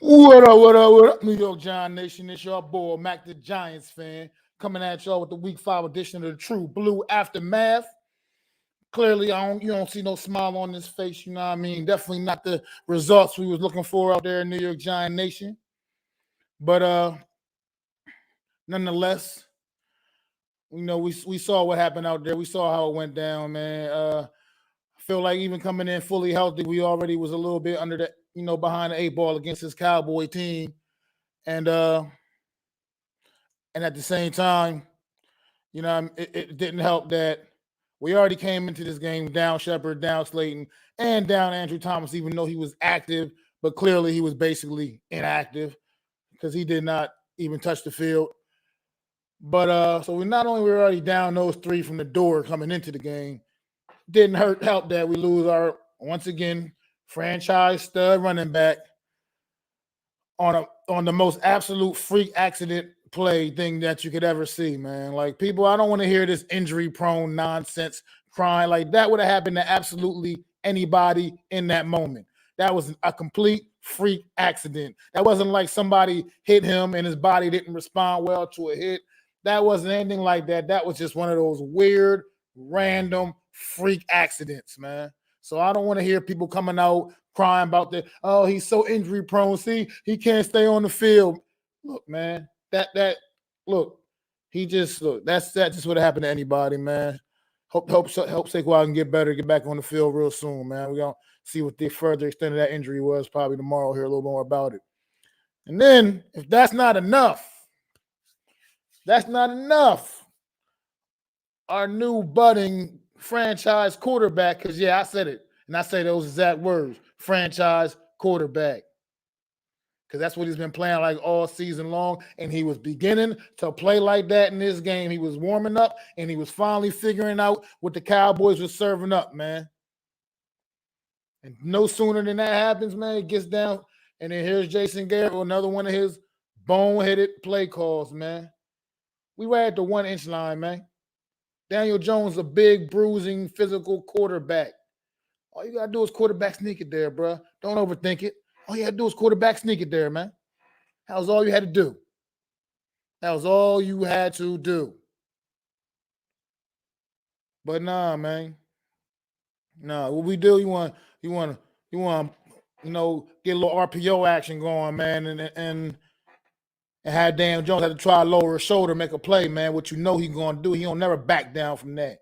What up, New York Giant Nation? It's your boy, MacDaGiantsFan, coming at y'all with the Week 5 edition of the True Blue Aftermath. Clearly, you don't see no smile on this face, you know what I mean? Definitely not the results we was looking for out there in New York Giant Nation. But nonetheless, we saw what happened out there. We saw how it went down, man. I feel like even coming in fully healthy, we already was a little bit under the, behind the eight ball against this Cowboy team. And at the same time, it didn't help that we already came into this game down Shepard, down Slayton, and down Andrew Thomas, even though he was active, but clearly he was basically inactive because he did not even touch the field. But so we not only were already down those three from the door coming into the game, didn't help that we lose our, once again, franchise stud running back on the most absolute freak accident play thing that you could ever see, man. Like, people, I don't want to hear this injury-prone nonsense crying. Like, that would have happened to absolutely anybody in that moment. That was a complete freak accident. That wasn't like somebody hit him and his body didn't respond well to a hit. That wasn't anything like that. That was just one of those weird, random freak accidents, man. So I don't want to hear people coming out crying about that. Oh, he's so injury prone. See, he can't stay on the field. Look, man, look, that's just what happened to anybody, man. Hope Saquon can get better, get back on the field real soon, man. We're gonna see what the further extent of that injury was probably tomorrow, hear a little more about it. And then, if that's not enough, our new budding franchise quarterback, because I said it, and I say those exact words, franchise quarterback. Because that's what he's been playing like all season long, and he was beginning to play like that in this game. He was warming up, and he was finally figuring out what the Cowboys were serving up, man. And no sooner than that happens, man, it gets down, and then here's Jason Garrett with another one of his boneheaded play calls, man. We were at the 1 inch line, man. Daniel Jones, a big, bruising, physical quarterback. All you got to do is quarterback sneak it there, bro. Don't overthink it. All you got to do is quarterback sneak it there, man. That was all you had to do. But nah, man. Nah, what we do, you want get a little RPO action going, man, and have Daniel Jones have to try to lower his shoulder, make a play, man. What he's going to do, he don't never back down from that.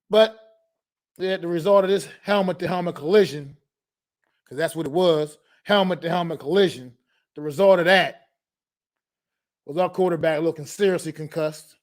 But the result of this helmet-to-helmet collision, because that's what it was, helmet-to-helmet collision, the result of that was our quarterback looking seriously concussed,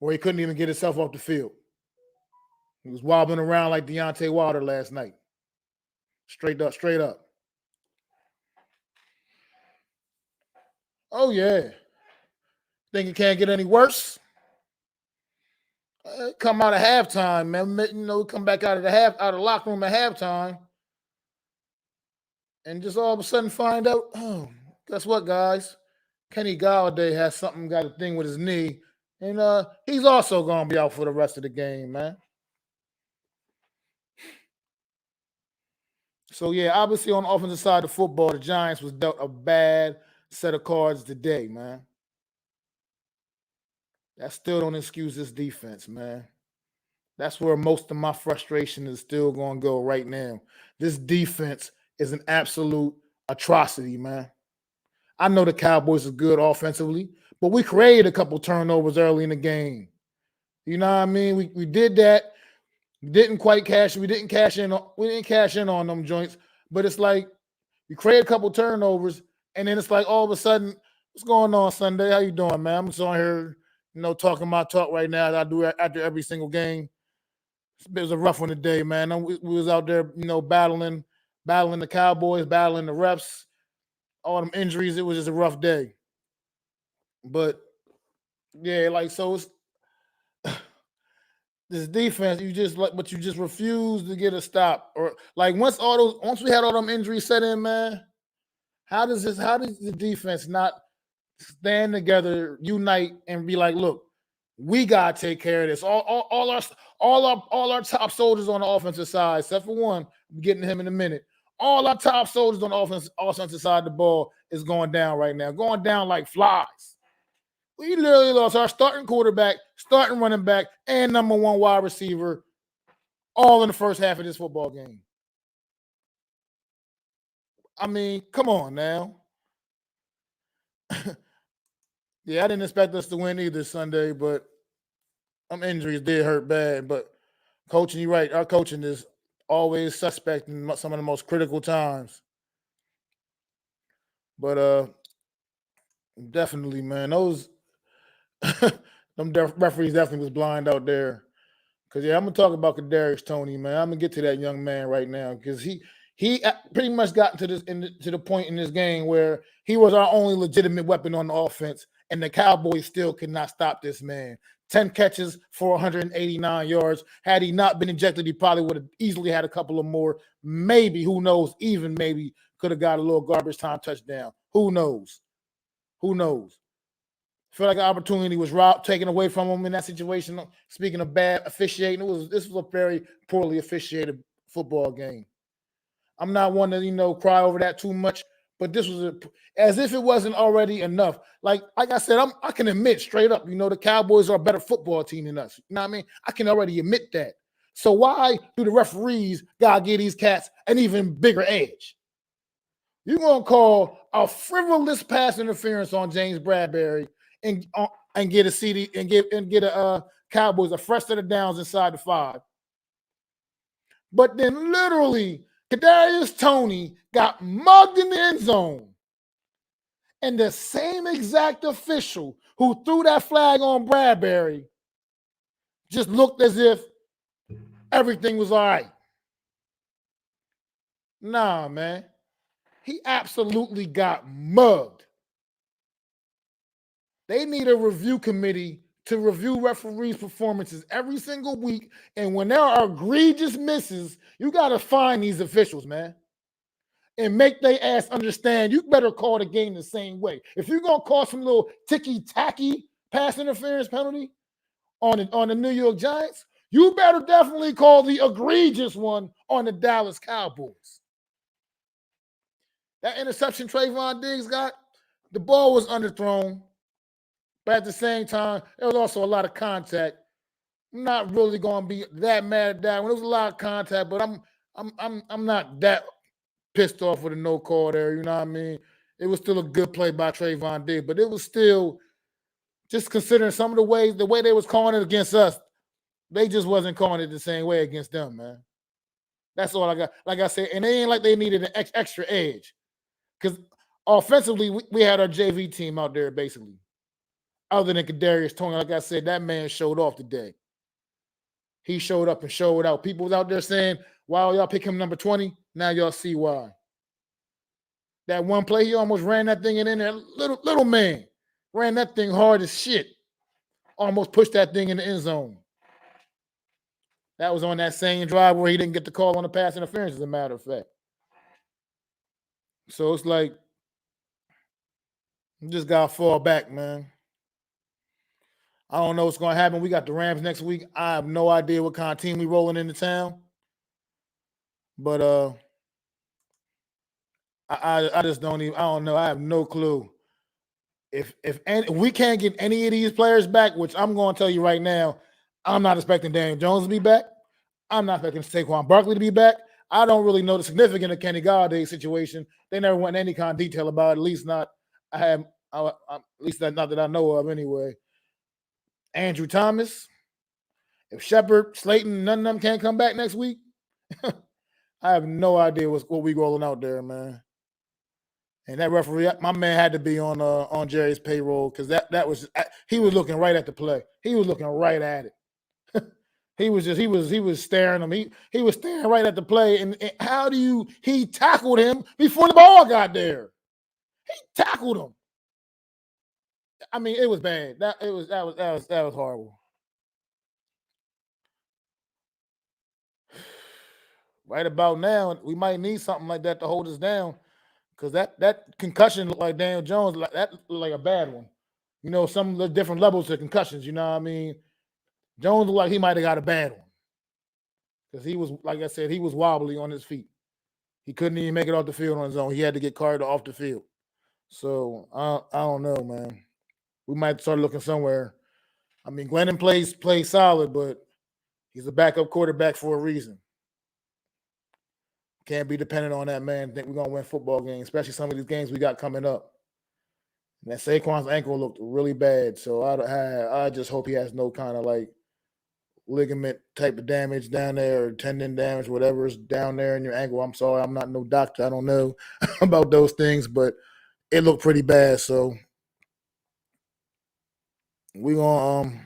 where he couldn't even get himself off the field. He was wobbling around like Deontay Wilder last night. Straight up. Oh, yeah. Think it can't get any worse? Come out of halftime, man. Come back out of the locker room at halftime, and just all of a sudden find out, oh, guess what, guys? Kenny Galladay has got a thing with his knee, and he's also going to be out for the rest of the game, man. So, yeah, obviously on the offensive side of football, the Giants was dealt a bad set of cards today, man. That still don't excuse this defense, man. That's where most of my frustration is still going to go right now. This defense is an absolute atrocity, man. I know the Cowboys are good offensively, but we created a couple turnovers early in the game. You know what I mean? We did that. We didn't cash in on them joints, but it's like we create a couple turnovers, and then it's like all of a sudden, what's going on, Sunday? How you doing, man? I'm just on here, talking my talk right now that I do after every single game. It was a rough one today, man. We was out there, battling the Cowboys, battling the refs, all them injuries. It was just a rough day. But yeah, like, so it's this defense, you just refuse to get a stop. Or like once we had all them injuries set in, man, how does the defense not stand together, unite, and be like, look, we gotta take care of this. All our top soldiers on the offensive side, except for one, I'm getting to him in a minute. All our top soldiers on the offensive side of the ball is going down right now, going down like flies. We literally lost our starting quarterback, starting running back, and number one wide receiver all in the first half of this football game. I mean, come on now. Yeah, I didn't expect us to win either Sunday, but some injuries did hurt bad. But coaching, you're right. Our coaching is always suspect in some of the most critical times. But definitely, man, those them referees definitely was blind out there. Cause yeah, I'm gonna talk about Kadarius Toney, man. I'm gonna get to that young man right now because he pretty much got to to the point in this game where he was our only legitimate weapon on the offense, and the Cowboys still could not stop this man. 10 catches for 189 yards. Had he not been ejected, he probably would have easily had a couple of more. Maybe, who knows? Even maybe could have got a little garbage time touchdown. Who knows? Who knows? Feel like an opportunity was taken away from him in that situation. Speaking of bad officiating, this was a very poorly officiated football game. I'm not one to cry over that too much, but this was as if it wasn't already enough. Like I said, I can admit straight up, the Cowboys are a better football team than us. You know what I mean? I can already admit that. So why do the referees gotta give these cats an even bigger edge? You're gonna call a frivolous pass interference on James Bradbury and get a CD and get a Cowboys a fresh set of downs inside the 5. But then literally Kadarius Toney got mugged in the end zone. And the same exact official who threw that flag on Bradbury just looked as if everything was all right. Nah, man. He absolutely got mugged. They need a review committee to review referees' performances every single week. And when there are egregious misses, you got to find these officials, man. And make their ass understand you better call the game the same way. If you're going to call some little ticky-tacky pass interference penalty on the New York Giants, you better definitely call the egregious one on the Dallas Cowboys. That interception Trayvon Diggs got, the ball was underthrown. But at the same time, there was also a lot of contact. I'm not really going to be that mad at that one. There was a lot of contact, but I'm not that pissed off with a no call there. You know what I mean? It was still a good play by Trayvon Diggs, but it was still just considering some of the way they was calling it against us. They just wasn't calling it the same way against them, man. That's all I got. Like I said, and they ain't like they needed an extra edge because offensively we had our JV team out there basically. Other than Kadarius Toney, like I said, that man showed off today. He showed up and showed out. People was out there saying, "Why y'all pick him number 20?" Now y'all see why. That one play, he almost ran that thing in there. Little man ran that thing hard as shit. Almost pushed that thing in the end zone. That was on that same drive where he didn't get the call on the pass interference, as a matter of fact. So it's like, you just got to fall back, man. I don't know what's going to happen. We got the Rams next week. I have no idea what kind of team we rolling into town. But I just don't even, I don't know. I have no clue. If we can't get any of these players back, which I'm going to tell you right now, I'm not expecting Daniel Jones to be back. I'm not expecting Saquon Barkley to be back. I don't really know the significance of Kenny Galladay's situation. They never went any kind of detail about it. At least not at least not that I know of anyway. Andrew Thomas, if Shepard, Slayton, none of them can't come back next week, I have no idea what we rolling out there, man. And that referee, my man had to be on Jerry's payroll because that was he was looking right at the play. He was looking right at it. he was staring him. He was staring right at the play. And he tackled him before the ball got there. He tackled him. I mean, it was bad. That was horrible. Right about now, we might need something like that to hold us down, because that concussion looked like Daniel Jones. That looked like a bad one. Some of the different levels of concussions. You know what I mean? Jones looked like he might have got a bad one because he was, like I said, he was wobbly on his feet. He couldn't even make it off the field on his own. He had to get carted off the field. So I don't know, man. We might start looking somewhere. I mean, Glennon plays solid, but he's a backup quarterback for a reason. Can't be dependent on that man. Think we're gonna win football games, especially some of these games we got coming up. And that Saquon's ankle looked really bad, so I just hope he has no kind of like ligament type of damage down there or tendon damage, whatever is down there in your ankle. I'm sorry, I'm not no doctor. I don't know about those things, but it looked pretty bad. So we gonna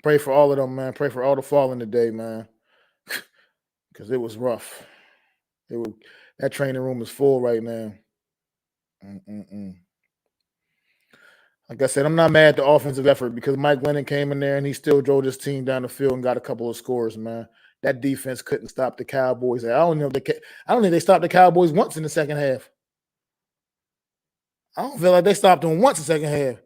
pray for all of them, man. Pray for all the fallen today, man, because it was rough. That training room is full right now. Like I said, I'm not mad at the offensive effort because Mike Glennon came in there and he still drove his team down the field and got a couple of scores, man. That defense couldn't stop the Cowboys. I don't think they stopped the Cowboys once in the second half. I don't feel like they stopped them once in the second half.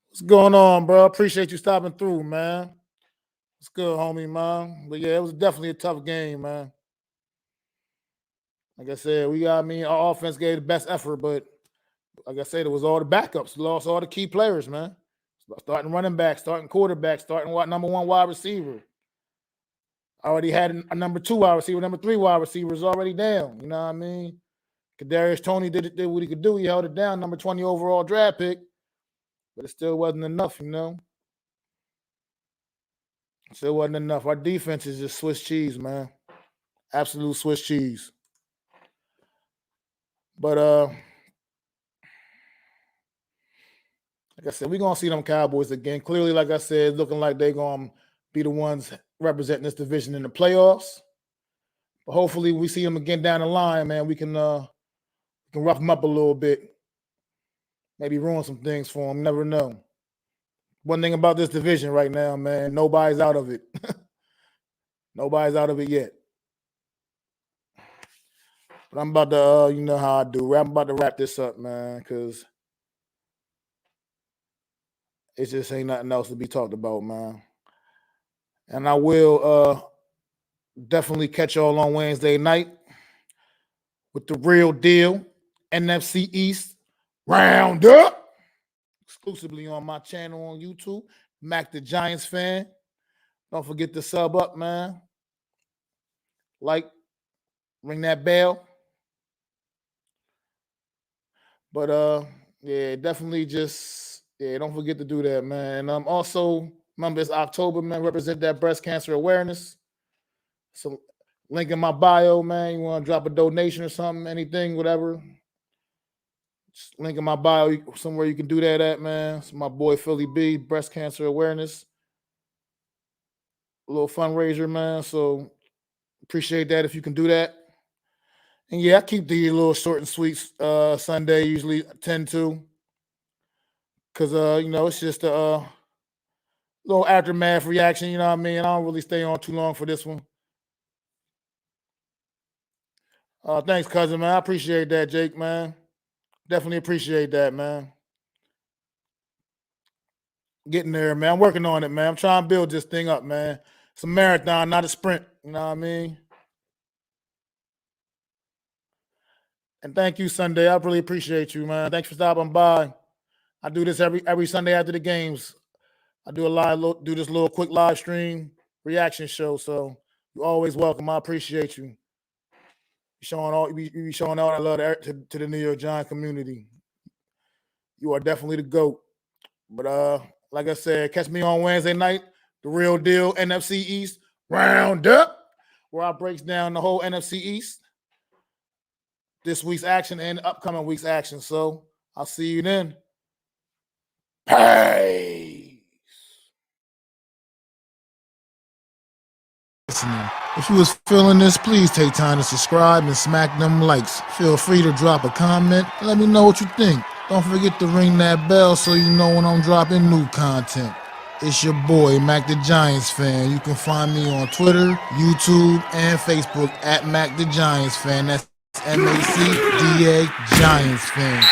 What's going on, bro? Appreciate you stopping through, man. It's good, homie, man. But yeah, it was definitely a tough game, man. Like I said, our offense gave the best effort, but like I said, it was all the backups. We lost all the key players, man. Starting running back, starting quarterback, starting number one wide receiver. I already had a number 2 wide receiver, number 3 wide receiver is already down. You know what I mean? Kadarius Toney did what he could do. He held it down, number 20 overall draft pick, but it still wasn't enough, you know? It still wasn't enough. Our defense is just Swiss cheese, man. Absolute Swiss cheese. But like I said, we're going to see them Cowboys again. Clearly, like I said, looking like they're going to be the ones representing this division in the playoffs. But hopefully we see them again down the line, man. We can rough them up a little bit. Maybe ruin some things for them. Never know. One thing about this division right now, man, nobody's out of it. Nobody's out of it yet. But I'm about to, you know how I do. I'm about to wrap this up, man, because it just ain't nothing else to be talked about, man. And I will definitely catch y'all on Wednesday night with the real deal NFC East Roundup. Exclusively on my channel on YouTube, MacDaGiantsFan. Don't forget to sub up, man. Like, ring that bell. But yeah, definitely don't forget to do that, man. And also, remember it's October, man. Represent that breast cancer awareness. So link in my bio, man. You want to drop a donation or something, anything, whatever. Just link in my bio somewhere you can do that at, man. It's my boy Philly B, breast cancer awareness. A little fundraiser, man. So appreciate that if you can do that. And yeah, I keep the little short and sweet Sunday, usually 10-2. Because, it's just a little aftermath reaction, you know what I mean? I don't really stay on too long for this one. Thanks, cousin, man. I appreciate that, Jake, man. Definitely appreciate that, man. Getting there, man. I'm working on it, man. I'm trying to build this thing up, man. It's a marathon, not a sprint. You know what I mean? And thank you, Sunday. I really appreciate you, man. Thanks for stopping by. I do this every Sunday after the games. I do this little quick live stream reaction show. So you're always welcome. I appreciate you. You showing all that love to the New York Giants community. You are definitely the GOAT. But like I said, catch me on Wednesday night, the real deal NFC East Roundup, where I breaks down the whole NFC East, this week's action and upcoming week's action. So I'll see you then. Peace. If you was feeling this, please take time to subscribe and smack them likes. Feel free to drop a comment. Let me know what you think. Don't forget to ring that bell so you know when I'm dropping new content. It's your boy, MacDaGiantsFan. You can find me on Twitter, YouTube, and Facebook at MacDaGiantsFan. That's MacDA Giants Fan.